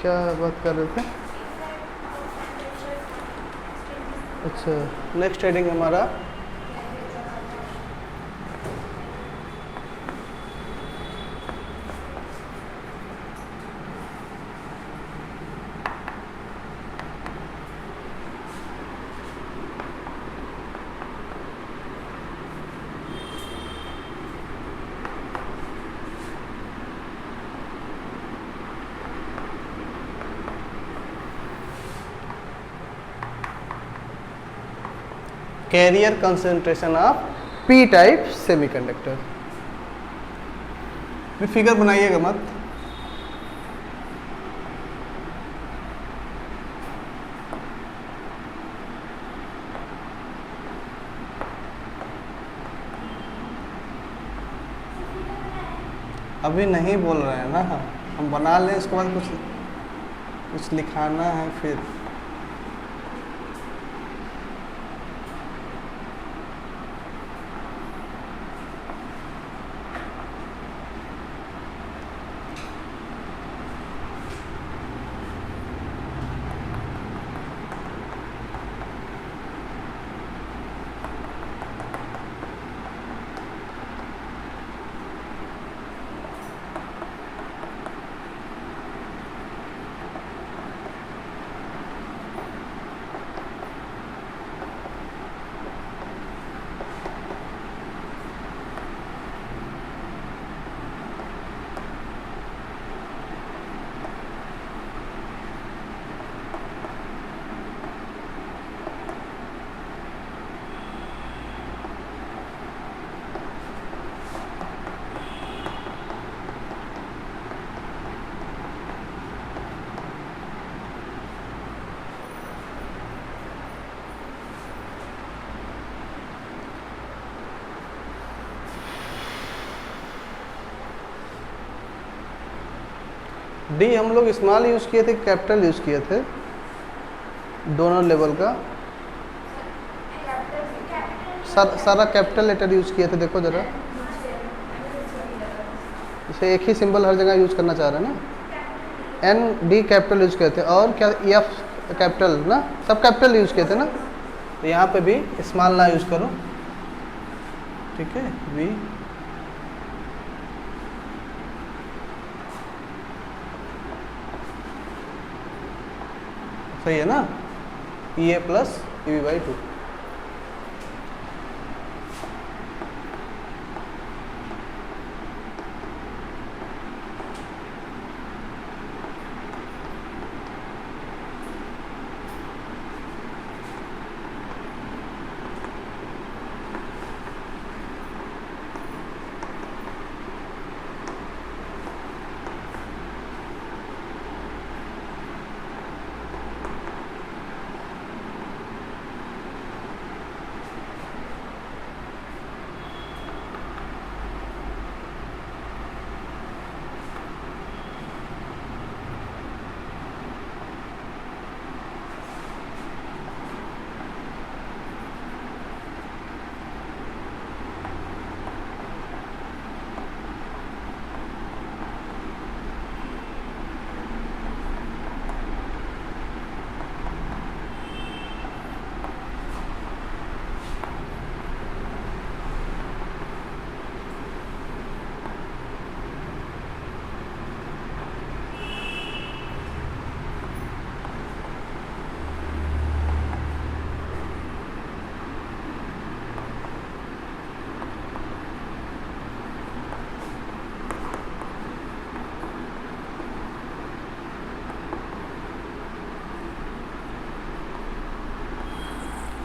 क्या बात कर रहे थे? अच्छा, नेक्स्ट हेडिंग हमारा carrier concentration of P type semiconductor. Figure बनाइएगा मत। अभी नहीं बोल रहे हैं ना, हम बना लें, उसके बाद कुछ लिखाना है फिर। डी हम लोग स्मॉल यूज़ किए थे, कैपिटल यूज़ किए थे दोनों लेवल का? सारा कैपिटल लेटर यूज़ किए थे। देखो ज़रा, इसे एक ही सिंबल हर जगह यूज़ करना चाह रहे हैं ना। एन डी कैपिटल यूज़ किए थे, और क्या एफ कैपिटल ना, सब कैपिटल यूज़ किए थे ना। तो यहाँ पे भी स्मॉल ना यूज़ करो, ठीक है। वी सही है ना, ई A plus E B by 2।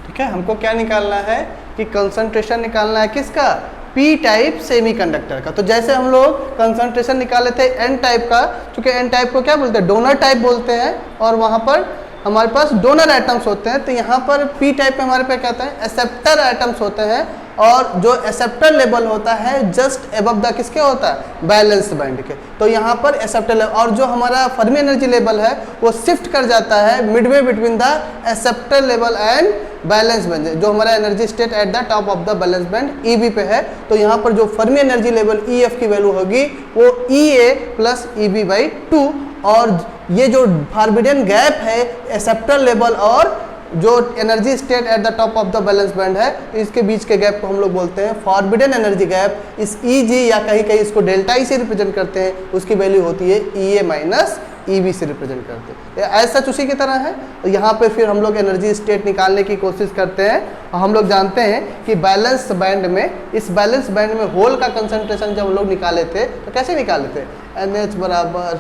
ठीक है, हमको क्या निकालना है कि कंसंट्रेशन निकालना है किसका? पी टाइप सेमीकंडक्टर का। तो जैसे हम लोग कंसंट्रेशन निकाले थे एन टाइप का, क्योंकि एन टाइप को क्या बोलते हैं? डोनर टाइप बोलते हैं, और वहाँ पर हमारे पास डोनर एटम्स होते हैं। तो यहाँ पर पी टाइप में हमारे पास क्या होता है? एक्सेप्टर एटम्स होते हैं, और जो एक्सेप्टर लेवल होता है जस्ट एबव द किसके होता है? बैलेंस बैंड के। तो यहाँ पर एक्सेप्टर लेवल, और जो हमारा फर्मी एनर्जी लेवल है वो शिफ्ट कर जाता है midway between the acceptor level and valence band. जो हमारा energy state at the top of the valence band E B पे है, तो यहाँ पर जो Fermi energy level E F की वैल्यू होगी वो E A plus E B by 2, और ये जो फॉरबिडन गैप है एक्सेप्टर लेवल और जो energy state at the top of the valence band है, इसके बीच के गैप को हम लोग बोलते हैं फॉरबिडन एनर्जी गैप। इस ई जी या कहीं कहीं इसको डेल्टा ई से रिप्रेजेंट करते हैं, उसकी वैल्यू होती है ई ए माइनस ई बी से रिप्रेजेंट करते हैं। ऐसा उसी की तरह है। तो यहाँ पे फिर हम लोग एनर्जी स्टेट निकालने की कोशिश करते हैं। और हम लोग जानते हैं कि बैलेंस बैंड में, इस बैलेंस बैंड में होल का कंसंट्रेशन जब हम लोग निकाले थे तो कैसे निकाले थे, एन एच बराबर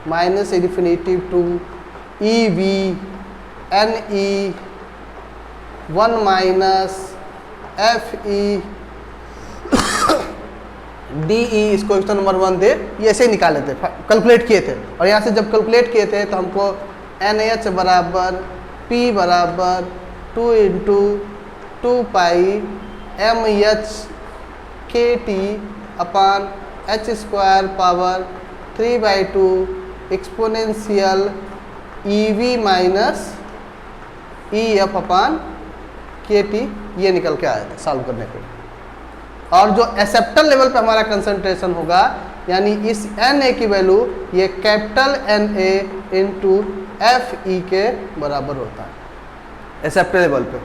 minus infinity to E V N E 1 minus F E D E, इसको क्वेश्चन नंबर 1 थे, ये ऐसे ही निकाले थे, कैलकुलेट किए थे। और यहाँ से जब कैलकुलेट किए थे तो हमको एन एच बराबर पी बराबर 2 into 2 pi M H K T upon H square power 3/2 exponential E V minus E F upon K T, ये निकल के आया था सॉल्व करने पे। और जो एक्सेप्टर लेवल पे हमारा कंसंट्रेशन होगा, यानी इस एन ए की वैल्यू ये capital N A into F E के बराबर होता है एक्सेप्टर लेवल पे।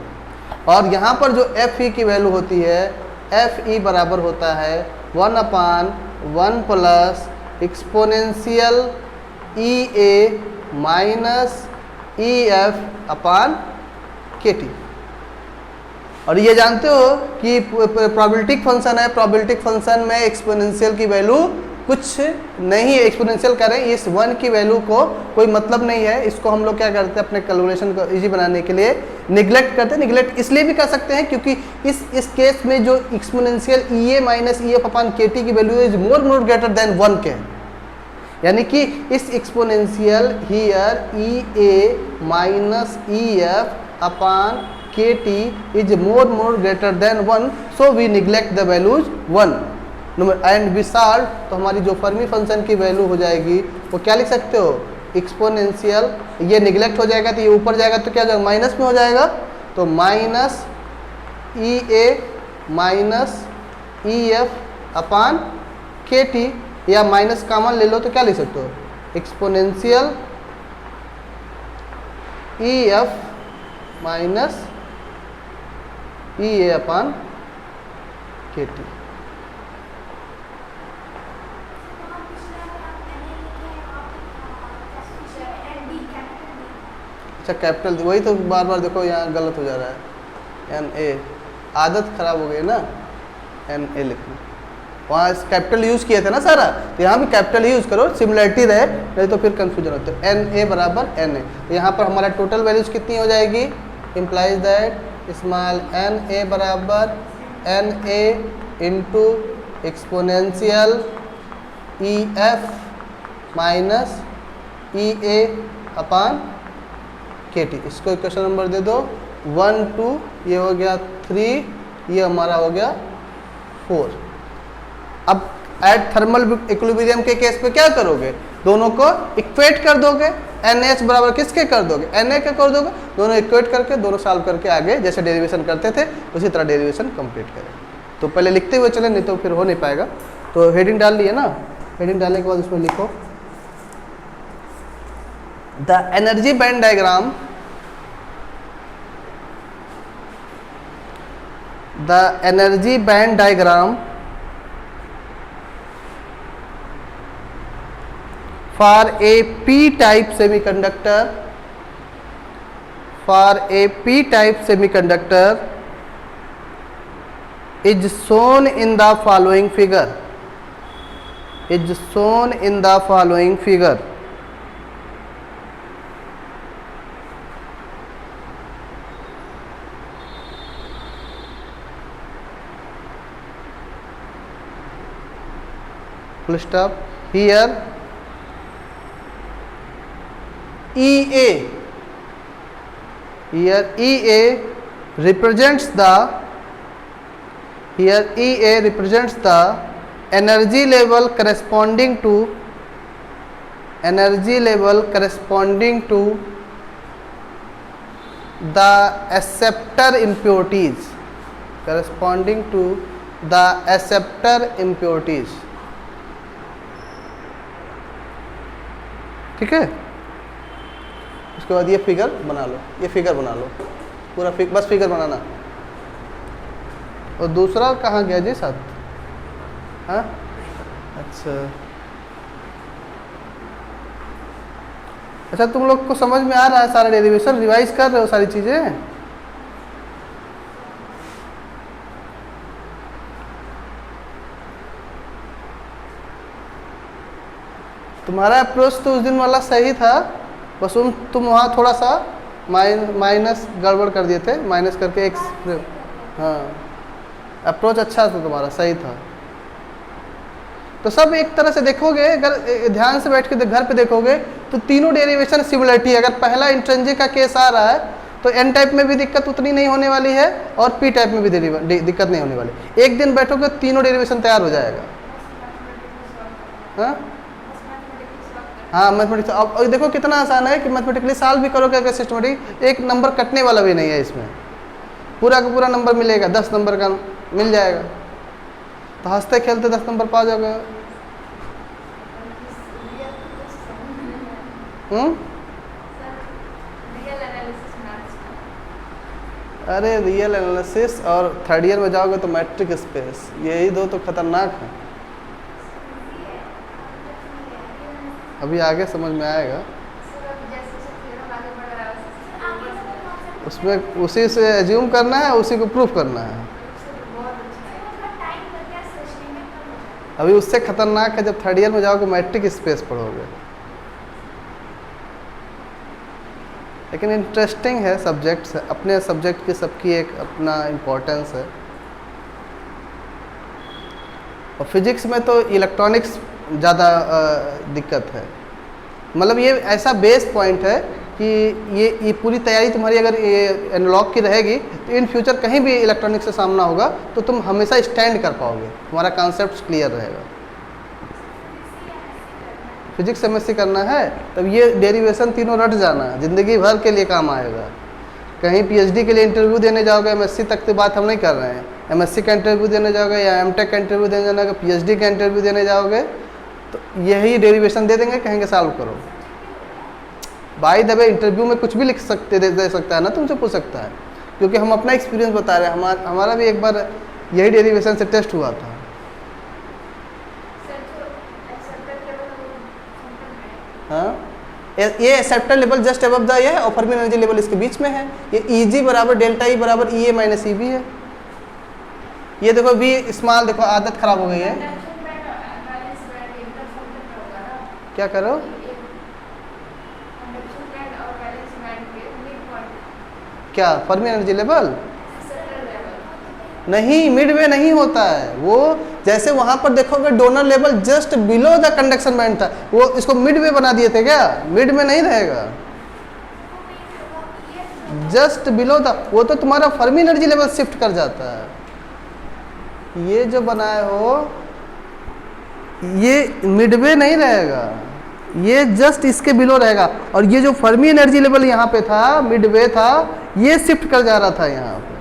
और यहाँ पर जो एफ ई की वैल्यू होती है, एफ ई बराबर होता है 1/1 plus exponential E A minus E F upon K T. और ये जानते हो कि प्रोबेबिलिटिक फंक्शन है, प्रोबेबिलिटिक फंक्शन में एक्सपोनेंशियल की वैल्यू कुछ नहीं है, एक्सपोनेंशियल करें इस 1 की वैल्यू को कोई मतलब नहीं है। इसको हम लोग क्या करते हैं, अपने कैलकुलेशन को इजी बनाने के लिए निगलेक्ट करते हैं। निगलेक्ट इसलिए भी कर सकते हैं क्योंकि इस केस में जो exponential E A minus E F upon K T की value is more greater than 1 के, यानी कि इस exponential here E A minus E F upon K T is more greater than 1, so we neglect the values 1 and we solve. तो हमारी जो Fermi function की value हो जाएगी वो क्या लिख सकते हो, एक्सपोनेंशियल, ये निग्लेक्ट हो जाएगा तो ये ऊपर जाएगा तो क्या हो जाएगा, माइनस में हो जाएगा, तो minus E A minus E F upon K T, या माइनस कॉमन ले लो तो क्या लिख सकते हो, exponential E F minus E A upon K T. अच्छा कैपिटल, वही तो बार बार देखो यहाँ गलत हो जा रहा है, एन ए, आदत खराब हो गई ना एन ए लिखना, वहाँ कैपिटल यूज़ किए थे ना सारा, तो यहाँ भी कैपिटल यूज़ करो, सिमिलरिटी रहे, नहीं तो फिर कंफ्यूजन होता है। एन ए बराबर एन ए, तो यहाँ पर हमारा टोटल वैल्यूज कितनी हो जाएगी, implies that small N A बराबर N A into exponential E F minus E A upon K T. इसको क्वेश्चन नंबर दे दो 1 2, ये हो गया 3, ये हमारा हो गया 4। अब एट थर्मल इक्विलिब्रियम के केस पे क्या करोगे, दोनों को इक्वेट कर दोगे, एन एच बराबर किसके कर दोगे, एन ए के कर दोगे, दोनों इक्वेट करके दोनों सॉल्व करके आगे जैसे डेरिवेशन करते थे उसी तरह डेरिवेशन कंप्लीट करें। तो पहले लिखते हुए चले, नहीं तो फिर हो नहीं पाएगा। तो हेडिंग डाल लिए ना, हेडिंग डालने के बाद उसमें लिखो the energy band diagram, the energy band diagram for a p-type semiconductor, for a p-type semiconductor is shown in the following figure, is shown in the following figure. Full stop. Here EA, here EA represents the, here EA represents the energy level corresponding to, energy level corresponding to the acceptor impurities, corresponding to the acceptor impurities। ठीक है, उसके बाद ये figure बना लो, ये figure बना लो पूरा बस फिगर बनाना। और दूसरा कहाँ गया जी साथ? हाँ अच्छा अच्छा, तुम लोग को समझ में आ रहा है सारा डेरिवेशन? रिवाइज कर रहे हो सारी चीज़ें? तुम्हारा अप्रोच तो उस दिन वाला सही था, बस तुम वहाँ थोड़ा सा माइनस गड़बड़ कर दिए थे, माइनस करके एक्स। हाँ अप्रोच अच्छा था तुम्हारा, सही था। तो सब एक तरह से देखोगे, अगर ध्यान से बैठ के घर पे देखोगे तो तीनों डेरिवेशन सिमिलरिटी है। अगर पहला इंट्रिंसिक का केस आ रहा है तो एन टाइप में भी दिक्कत उतनी नहीं होने वाली है और पी टाइप में भी दिक्कत नहीं होने वाली। एक दिन बैठोगे तीनों डेरिवेशन तैयार हो जाएगा। हाँ हाँ मैथमेटिक्स अब देखो कितना आसान है कि मैथमेटिकली सॉल्व भी करोगे अगर सिस्टमेटिक, एक नंबर कटने वाला भी नहीं है इसमें, पूरा का पूरा नंबर मिलेगा, 10 नंबर का मिल जाएगा। तो हंसते खेलते 10 नंबर पा जाओगे। अरे रियल एनालिसिस और थर्ड ईयर में जाओगे तो मैट्रिक स्पेस, यही दो तो खतरनाक है। अभी आगे समझ में आएगा, उसमें उसी से एज्यूम करना है, उसी को प्रूफ करना है। अभी उससे खतरनाक है जब थर्ड ईयर में जाओगे मैट्रिक स्पेस पढ़ोगे। लेकिन इंटरेस्टिंग है सब्जेक्ट्स, अपने सब्जेक्ट की सबकी एक अपना इम्पोर्टेंस है। और फिजिक्स में तो इलेक्ट्रॉनिक्स ज़्यादा दिक्कत है। मतलब ये ऐसा बेस पॉइंट है कि ये पूरी तैयारी तुम्हारी अगर ये एनालॉग की रहेगी तो इन फ्यूचर कहीं भी इलेक्ट्रॉनिक्स से सामना होगा तो तुम हमेशा स्टैंड कर पाओगे, तुम्हारा कॉन्सेप्ट क्लियर रहेगा। फिजिक्स एमएससी करना है तब ये डेरिवेशन तीनों रट जाना, ज़िंदगी भर के लिए काम आएगा। कहीं पीएचडी के लिए इंटरव्यू देने जाओगे, एमएससी तक की बात हम नहीं कर रहे हैं, एमएससी का इंटरव्यू देने जाओगे या एमटेक का इंटरव्यू देने जाना, पीएचडी का इंटरव्यू देने जाओगे तो यही डेरिवेशन दे देंगे, कहेंगे सॉल्व करो। बाय द वे इंटरव्यू में कुछ भी लिख सकते दे सकता है ना, तुमसे पूछ सकता है, क्योंकि हम अपना एक्सपीरियंस बता रहे हैं। हमारा भी एक बार यही डेरिवेशन से टेस्ट हुआ था। हाँ ये acceptor level just above the ये और फर्मी एनर्जी लेवल इसके बीच में है। ये ईजी बराबर डेल्टा ई बराबर ई ए माइनस ई बी है। ये देखो वी स्मॉल, देखो आदत खराब हो गई है। क्या करो? क्या फर्मी एनर्जी लेवल? नहीं, मिडवे नहीं होता है वो। जैसे वहां पर देखोगे donor level just below the conduction band था, वो इसको मिडवे बना दिए थे क्या? मिड में नहीं रहेगा, जस्ट बिलो द, वो तो तुम्हारा फर्मी एनर्जी लेवल शिफ्ट कर जाता है। ये जो बनाए हो ये मिडवे नहीं रहेगा, ये जस्ट इसके बिलो रहेगा। और ये जो फर्मी एनर्जी लेवल यहाँ पे था, मिडवे था, ये शिफ्ट कर जा रहा था यहाँ पे।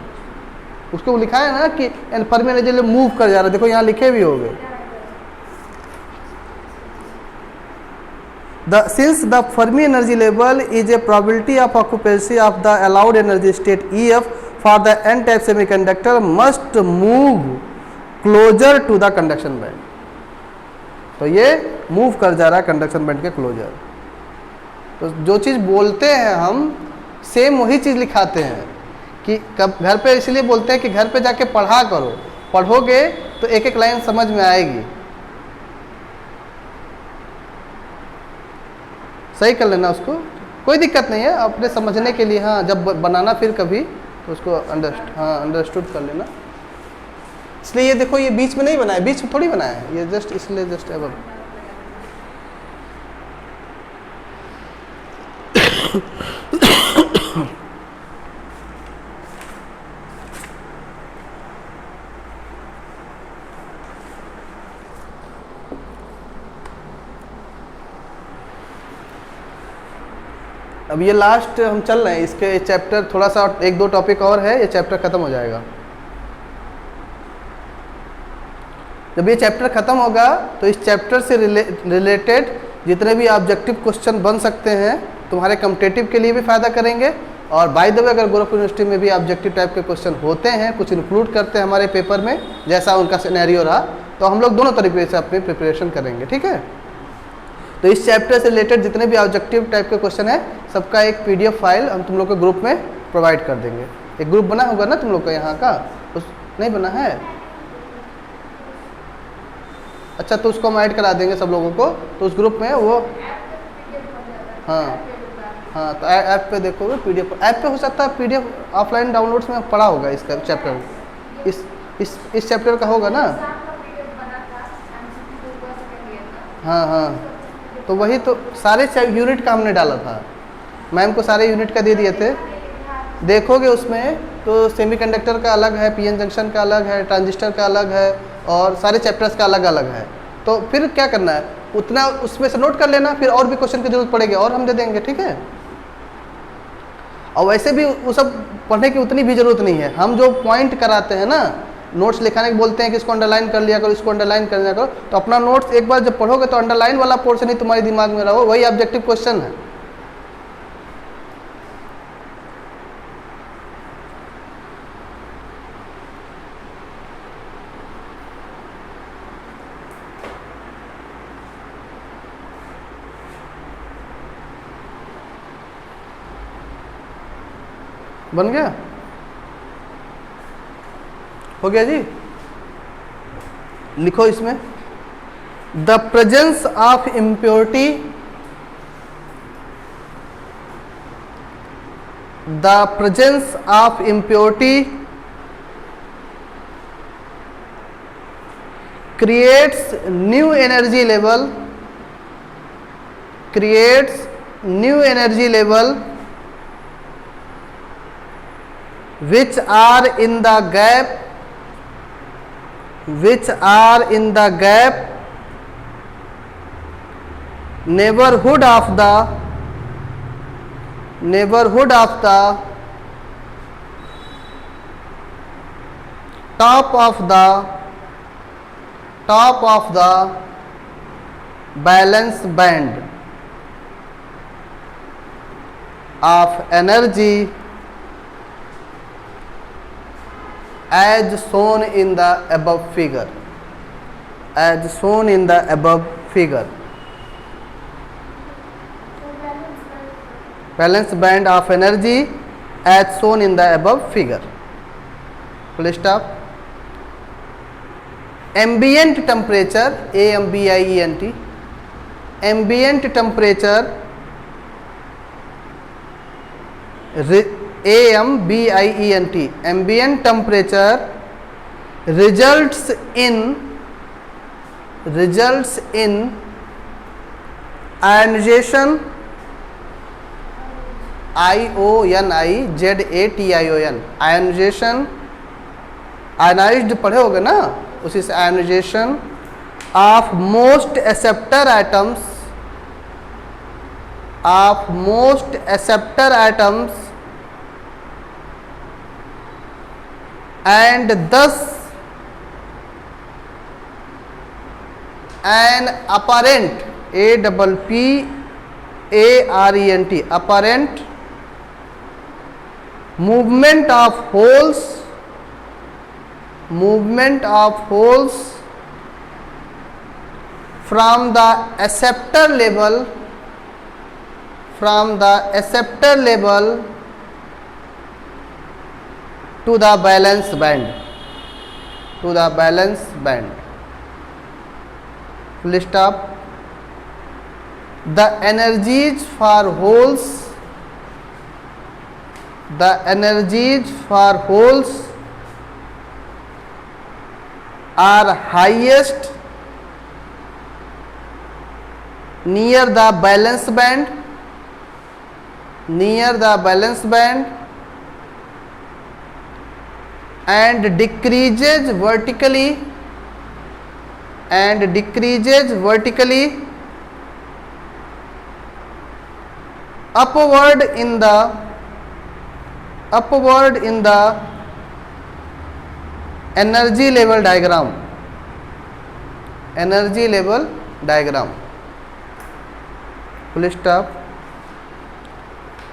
उसको लिखा है ना कि फर्मी एनर्जी लेवल मूव कर जा रहा है, देखो यहाँ लिखे भी होंगे। Since the Fermi energy level is a probability of occupancy of the allowed energy state EF for the n-type semiconductor must move closer to the conduction band। तो ये मूव कर जा रहा है कंडक्शन बैंड के क्लोजर। तो जो चीज़ बोलते हैं हम सेम वही चीज़ लिखाते हैं कि कब घर पे, इसलिए बोलते हैं कि घर पे जाके पढ़ा करो, पढ़ोगे तो एक एक लाइन समझ में आएगी। सही कर लेना उसको, कोई दिक्कत नहीं है अपने समझने के लिए। हाँ जब बनाना फिर कभी तो उसको अंडरस्टूड कर लेना। इसलिए ये देखो ये बीच में नहीं बनाया, बीच में थोड़ी बनाया है, ये जस्ट इसलिए जस्ट अब अब ये लास्ट हम चल रहे हैं, इसके चैप्टर थोड़ा सा एक दो टॉपिक और है, ये चैप्टर खत्म हो जाएगा। जब ये चैप्टर खत्म होगा तो इस चैप्टर से रिलेटेड जितने भी ऑब्जेक्टिव क्वेश्चन बन सकते हैं तुम्हारे कॉम्पिटिटिव के लिए भी फ़ायदा करेंगे। और बाय द वे अगर गोरखपुर यूनिवर्सिटी में भी ऑब्जेक्टिव टाइप के क्वेश्चन होते हैं, कुछ इंक्लूड करते हैं हमारे पेपर में, जैसा उनका सिनेरियो रहा, तो हम लोग दोनों तरीके से अपनी प्रिपरेशन करेंगे, ठीक है। तो इस चैप्टर से रिलेटेड जितने भी ऑब्जेक्टिव टाइप के क्वेश्चन है, सबका एक PDF फाइल हम तुम लोग के ग्रुप में प्रोवाइड कर देंगे। एक ग्रुप बना होगा ना तुम लोग का यहाँ का, उस नहीं बना है? अच्छा, तो उसको हम ऐड करा देंगे सब लोगों को, तो उस ग्रुप में वो, हाँ हाँ, तो ऐप पे देखोगे PDF, ऐप पे हो सकता है PDF ऑफलाइन डाउनलोड्स में पड़ा होगा इसका चैप्टर, इस चैप्टर का होगा ना। हाँ हाँ, तो वही तो सारे यूनिट का हमने डाला था, मैम को सारे यूनिट का दे दिए थे। देखोगे उसमें तो सेमीकंडक्टर का अलग है, PN जंक्शन का अलग है, ट्रांजिस्टर का अलग है, और सारे चैप्टर्स का अलग अलग है। तो फिर क्या करना है, उतना उसमें से नोट कर लेना, फिर और भी क्वेश्चन की जरूरत पड़ेगी और हम दे देंगे, ठीक है। और वैसे भी वो सब पढ़ने की उतनी भी जरूरत नहीं है, हम जो पॉइंट कराते हैं ना, नोट्स लिखाने के बोलते हैं कि इसको अंडरलाइन कर लिया करो, इसको अंडरलाइन कर लिया करो, तो अपना नोट्स एक बार जब पढ़ोगे तो अंडरलाइन वाला पोर्शन ही तुम्हारे दिमाग में रहो, वही ऑब्जेक्टिव क्वेश्चन है। बन गया? हो गया जी? लिखो इसमें, the presence of impurity, the presence of impurity creates new energy level, creates new energy level which are in the gap, which are in the gap neighborhood of the, neighborhood of the top of the, top of the balance band of energy as shown in the above figure, as shown in the above figure. Balance band of energy as shown in the above figure. Full stop. Ambient temperature, AMBIENT, ambient temperature, AMBIENT, ambient temperature results in ionization, IONIZATION, ionization, ionized पढ़े होगे ना, उसी से ionization of most acceptor atoms, of most acceptor atoms and thus an apparent, APPARENT, apparent movement of holes, movement of holes from the acceptor level, from the acceptor level to the valence band, to the valence band. Full stop. The energies for holes, the energies for holes are highest near the valence band, near the valence band, and decreases vertically, and decreases vertically upward in the, upward in the energy level diagram, energy level diagram. Full stop.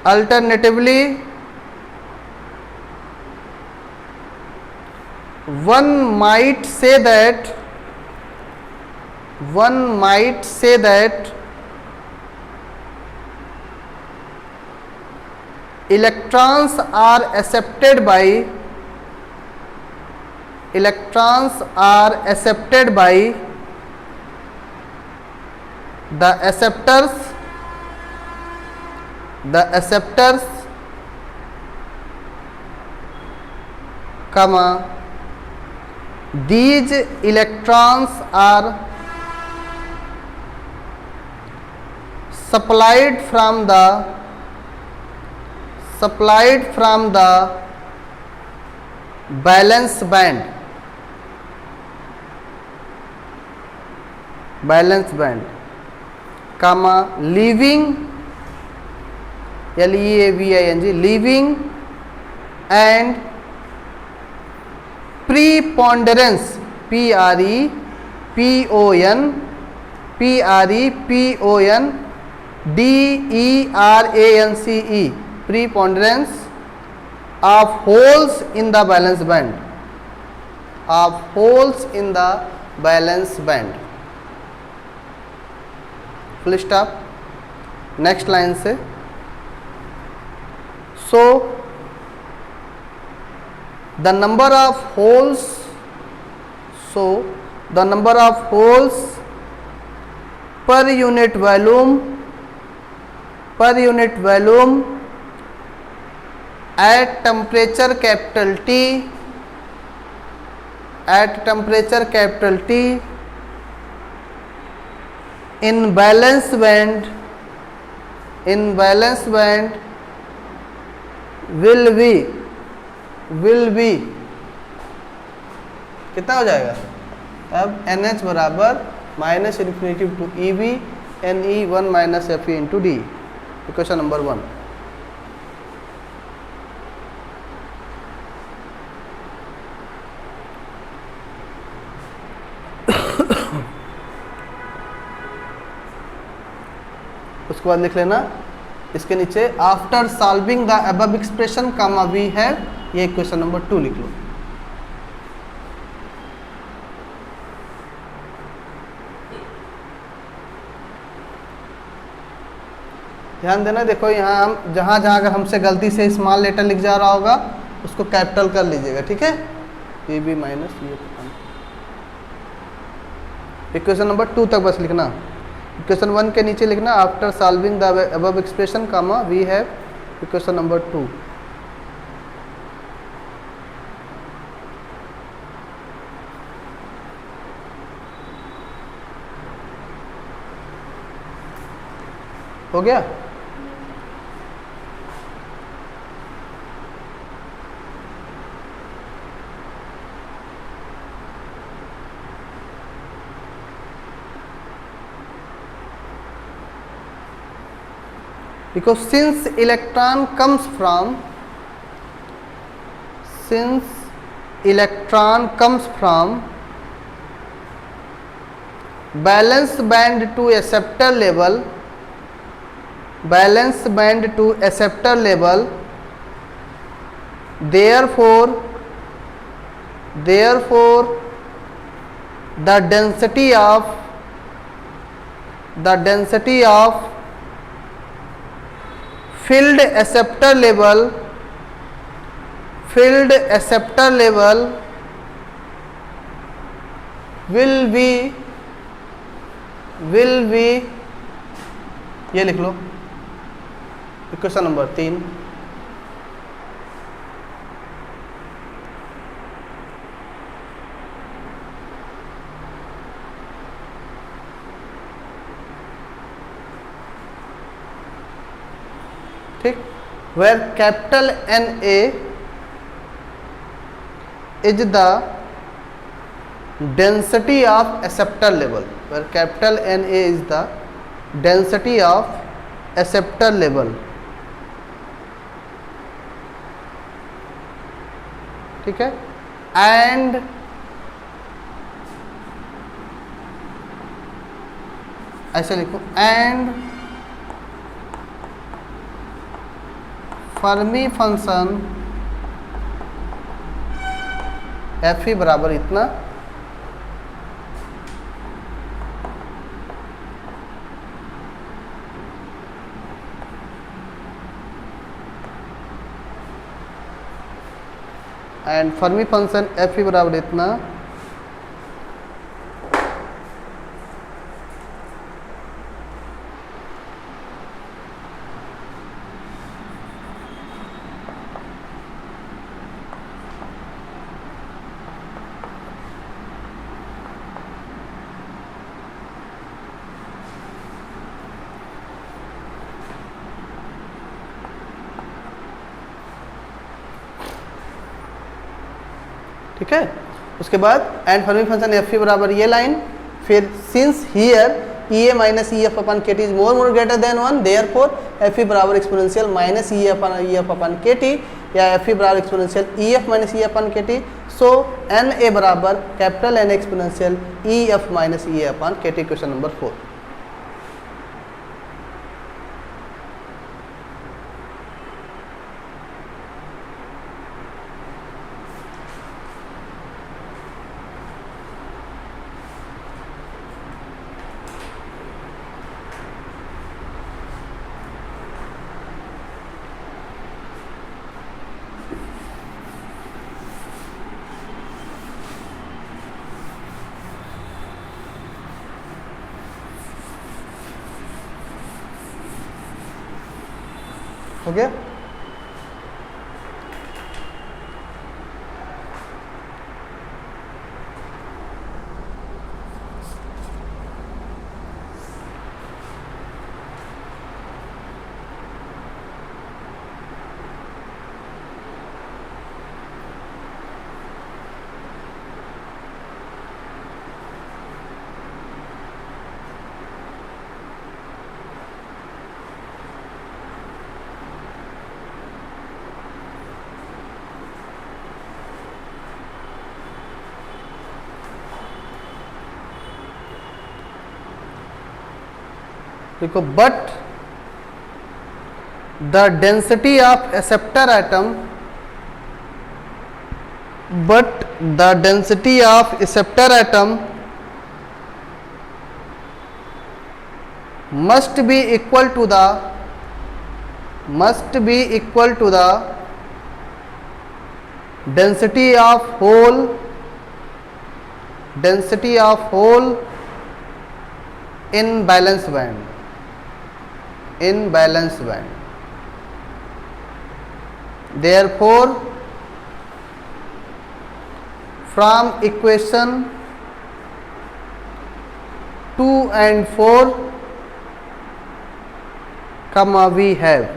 Alternatively, one might say that electrons are accepted by the acceptors, comma, these electrons are supplied from the valence band, comma, leaving, leaving and preponderance, preponderance, preponderance of holes in the valence band, full stop. Next line से, so the number of holes per unit volume at temperature capital T in valence band will be कितना हो जाएगा? अब NH बराबर minus infinity to EV NE 1 माइनस FE into D, equation number 1। उसके बाद लिख लेना इसके नीचे after solving the above expression comma we have, ये क्वेश्चन नंबर 2 लिख लो। ध्यान देना, देखो यहाँ हम जहाँ अगर हमसे गलती से स्मॉल लेटर लिख जा रहा होगा उसको कैपिटल कर लीजिएगा, ठीक है। ये भी माइनस ये, इक्वेशन नंबर 2 तक बस लिखना। इक्वेशन 1 के नीचे लिखना after solving the above expression comma we have, equation number 2। हो गया? Because since electron comes from valence band to acceptor level, therefore the density of filled acceptor level will be ये लिख लो, इक्वेशन नंबर 3। ठीक, where capital NA is the density of acceptor level, ठीक है। And ऐसे लिखो, and Fermi function F E बराबर इतना, and Fermi function F E बराबर इतना, ठीक है। उसके बाद and Fermi function F E बराबर ये लाइन, फिर since here E A minus E F upon K T is more greater than 1 therefore F E बराबर exponential minus E F upon K T, या एफ ई बराबर exponential E F minus E F upon K T. So N A बराबर capital N exponential E F minus E A upon K T. Question number 4। हो गया। देखो, but the density of acceptor atom, but the density of acceptor atom must be equal to the density of whole in balance band, therefore from equation 2 and 4 we have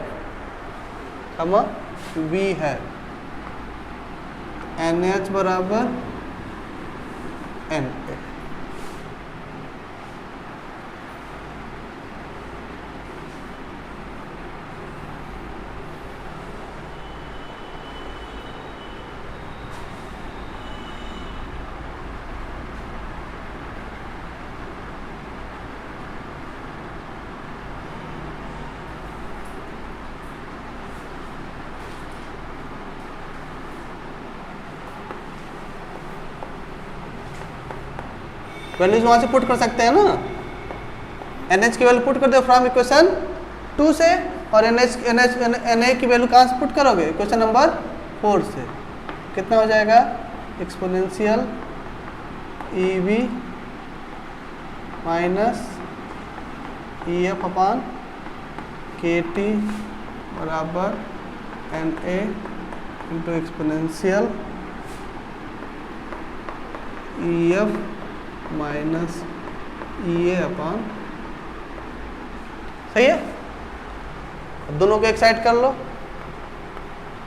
NH बराबर Na। Values वहां से put कर सकते हैं ना, NH की value put कर दो फ्रॉम इक्वेशन 2 से, और Na की वैल्यू कहाँ से पुट करोगे, इक्वेशन नंबर 4 से। कितना हो जाएगा, एक्सपोनेंशियल EV माइनस EF अपान KT बराबर Na into exponential EF minus EA अपान, सही है। अब दोनों को एक साइड कर लो,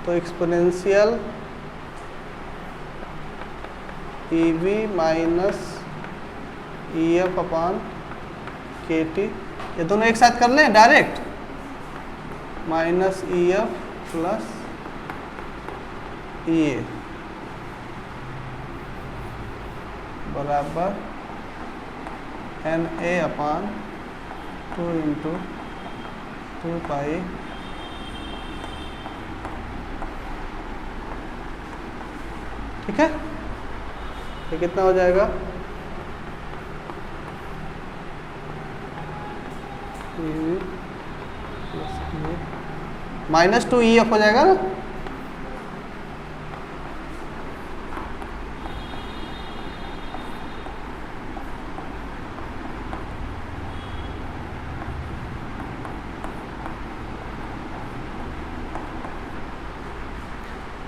तो एक्सपोनेंशियल EV माइनस EF अपान KT, ये दोनों एक साथ कर लें direct, minus EF plus EA बराबर Na अपान 2 इंटू 2 पाई ठीक है, ये कितना हो जाएगा, -2EF हो जाएगा ना।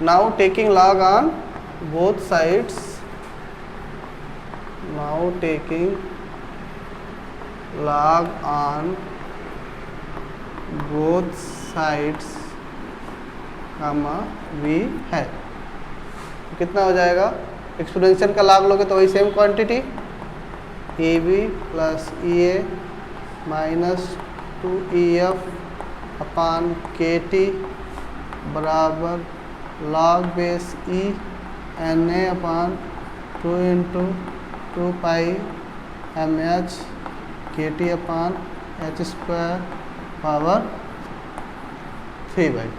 Now taking log on both sides, now taking log on both sides comma v है, तो कितना हो जाएगा, एक्सपोनेंशियल का log लोगे तो वही same quantity AB plus EA minus 2EF अपान KT बराबर log base E NA upon 2 into 2 pi MH KT upon H square power 3/2।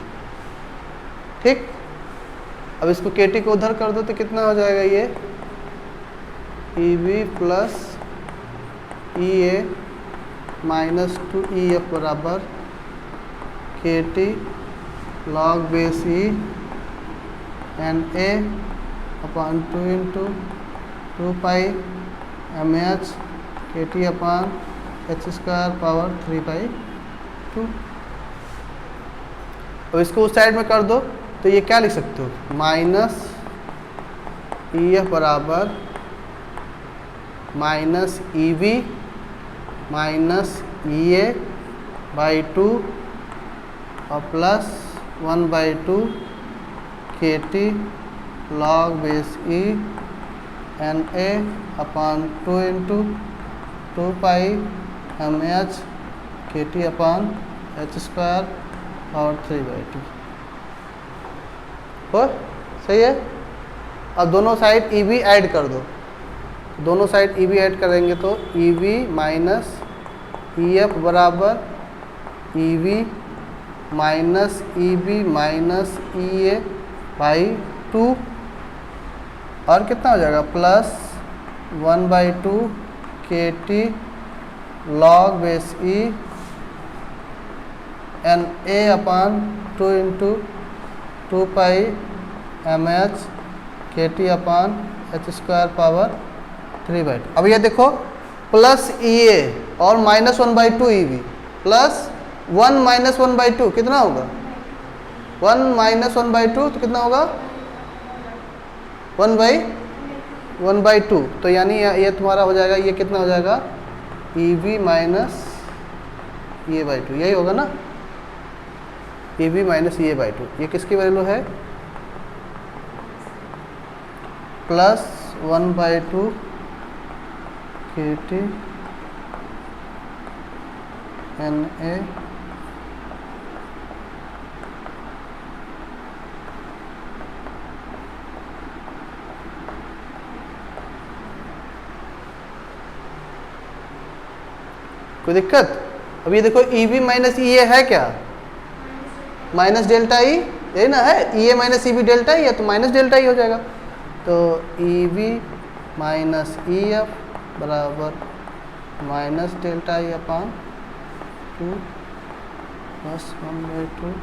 ठीक, अब इसको KT को उधर कर दो तो कितना हो जाएगा, ये EB plus EA minus 2EF बराबर KT log base E NA upon 2 into 2 pi MH KT upon H square power 3/2। अब इसको उस साइड में कर दो तो ये क्या लिख सकते हो, माइनस EF बराबर minus EB minus EA by 2 और plus 1/2 KT log base E NA upon 2 into 2 pi MH KT upon H square और 3/2 हो, सही है। अब दोनों साइड EB ऐड कर दो, दोनों साइड EB ऐड करेंगे तो EB माइनस EF बराबर EB minus EB minus EA by 2 और कितना हो जाएगा, plus 1/2 KT log base E NA upon 2 into 2 pi MH KT upon H square power 3/2। अब ये देखो प्लस EA और माइनस 1/2 EB प्लस 1 माइनस 1/2 कितना होगा, 1 माइनस 1/2 तो कितना होगा 1/2, तो यानी ये तुम्हारा हो जाएगा, ये कितना हो जाएगा EB माइनस EA/2, यही होगा ना, EB माइनस EA/2। ये किसकी वैल्यू है, प्लस 1/2 KT NA कोई दिक्कत। अब ये देखो EB माइनस EA है क्या, माइनस डेल्टा ई, यही ना है, EA minus EB delta E है तो माइनस डेल्टा ई हो जाएगा, तो EB माइनस EF बराबर minus delta E upon 2 plus 1/2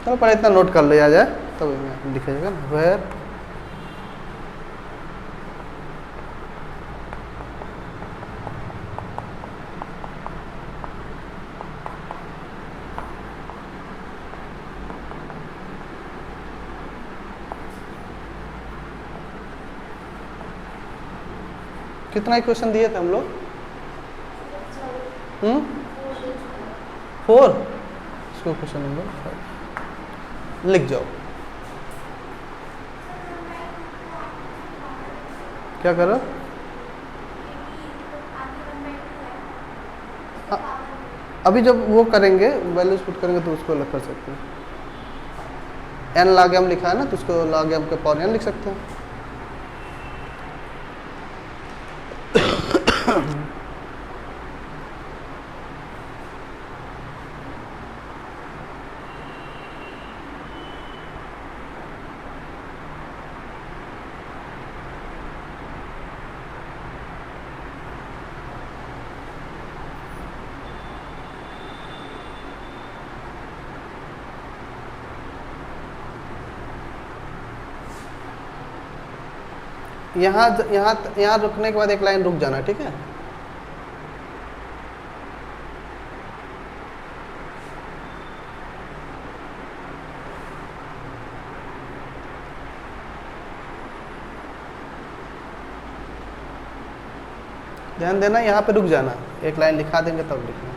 चलो पर इतना नोट कर लिया जाए तब तो लिखा जाएगा ना, वेयर कितना इक्वेशन दिए थे हम लोग, 4, इसको क्वेश्चन नंबर 5 लिख जाओ। क्या करो, अभी जब वो करेंगे वैल्यूज पुट करेंगे तो उसको अलग कर सकते हैं, n log m लिखा है ना तो उसको log m के पावर n लिख सकते हैं। यहाँ यहाँ यहाँ रुकने के बाद एक लाइन रुक जाना, ठीक है। ध्यान देना, यहाँ पे रुक जाना, एक लाइन लिखा देंगे तब लिखना।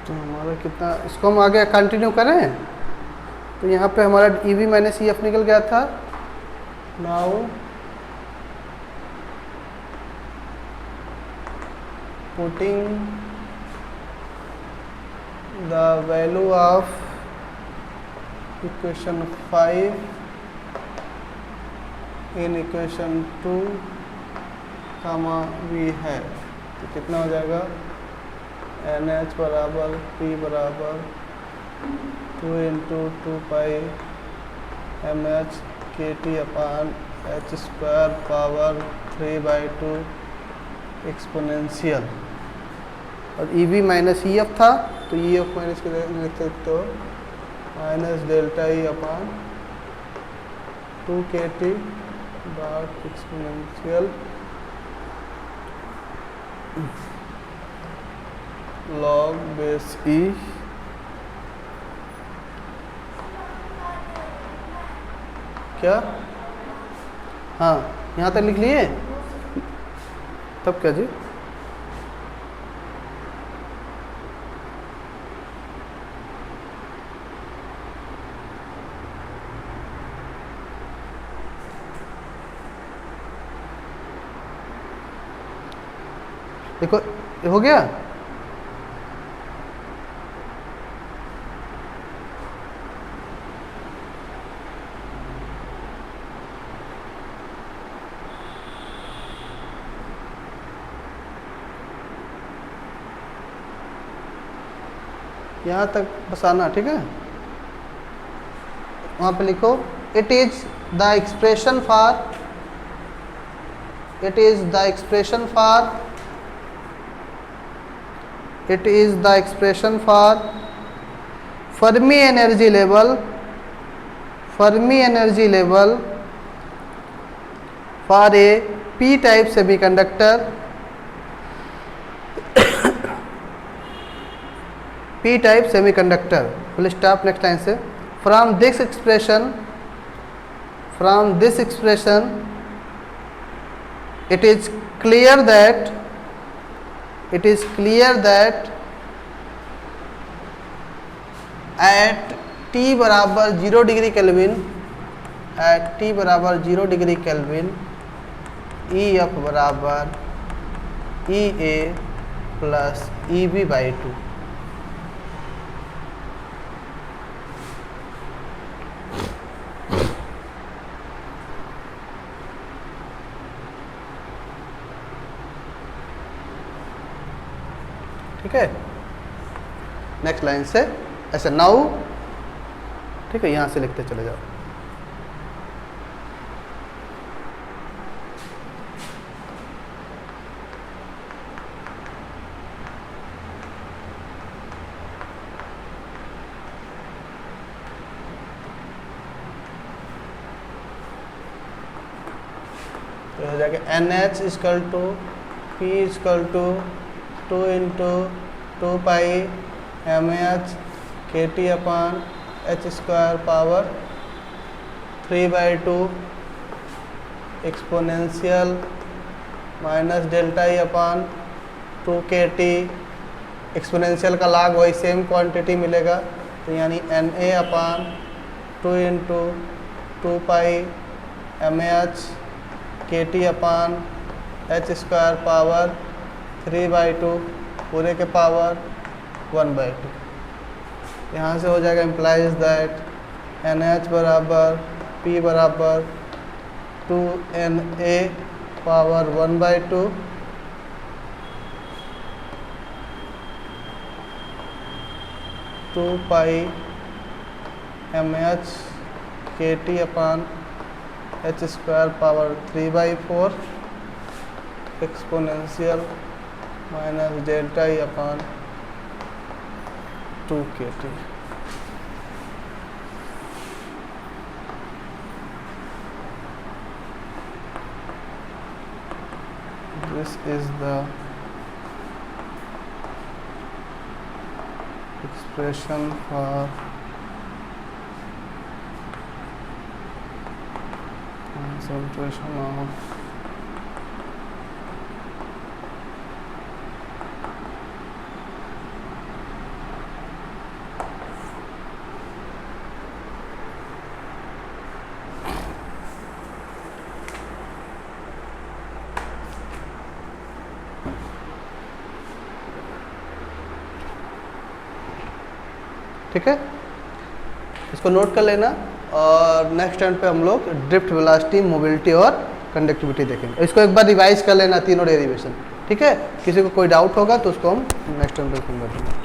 तो हमारा कितना, इसको हम आगे कंटिन्यू करें। तो यहाँ पे हमारा EV माइनस EF निकल गया था। Now putting the value of equation 5 in equation 2 comma V है, तो कितना हो जाएगा, NH बराबर P बराबर 2 into 2 pi MH KT upon H square power 3/2 exponential. और EV माइनस EF था, तो EF माइनस के लिख सकते हो माइनस डेल्टा E अपान 2 KT dot exponential log base E। क्या, हाँ यहाँ तक लिख लिए, तब क्या जी, देखो ये हो गया। यहाँ तक बस आना, ठीक है। वहाँ पे लिखो it is the expression for, it is the expression for, it is the expression for Fermi energy level, Fermi energy level for A P type semiconductor, P type semiconductor, full stop, next line से, from this expression, it is clear that at T बराबर 0 degree kelvin, at T बराबर 0 degree kelvin EF बराबर EA plus EB/2। ठीक है, next line से ऐसे now, ठीक है, यहाँ से लिखते चले जाओ। तो हो जाएगा NH equal to P equal to 2 into 2 pi MH KT upon H square power 3/2 exponential minus delta E upon 2 KT। Exponential का लाग वही सेम क्वांटिटी मिलेगा, तो यानी Na upon 2 into 2 pi MH KT upon H square power 3/2 पूरे के power 1/2। यहाँ से हो जाएगा इम्प्लाइज दैट NH बराबर P बराबर 2Na power 1/2 2 pi MH KT upon H square power 3/4 exponential minus delta E upon 2 KT। This is the expression for concentration of ठीक है, इसको नोट कर लेना। और नेक्स्ट टाइम पे हम लोग ड्रिफ्ट वेलोसिटी, मोबिलिटी और कंडक्टिविटी देखेंगे। इसको एक बार रिवाइज कर लेना तीनों डेरिवेशन, ठीक है। किसी को कोई डाउट होगा तो उसको हम नेक्स्ट टाइम पे देखेंगे।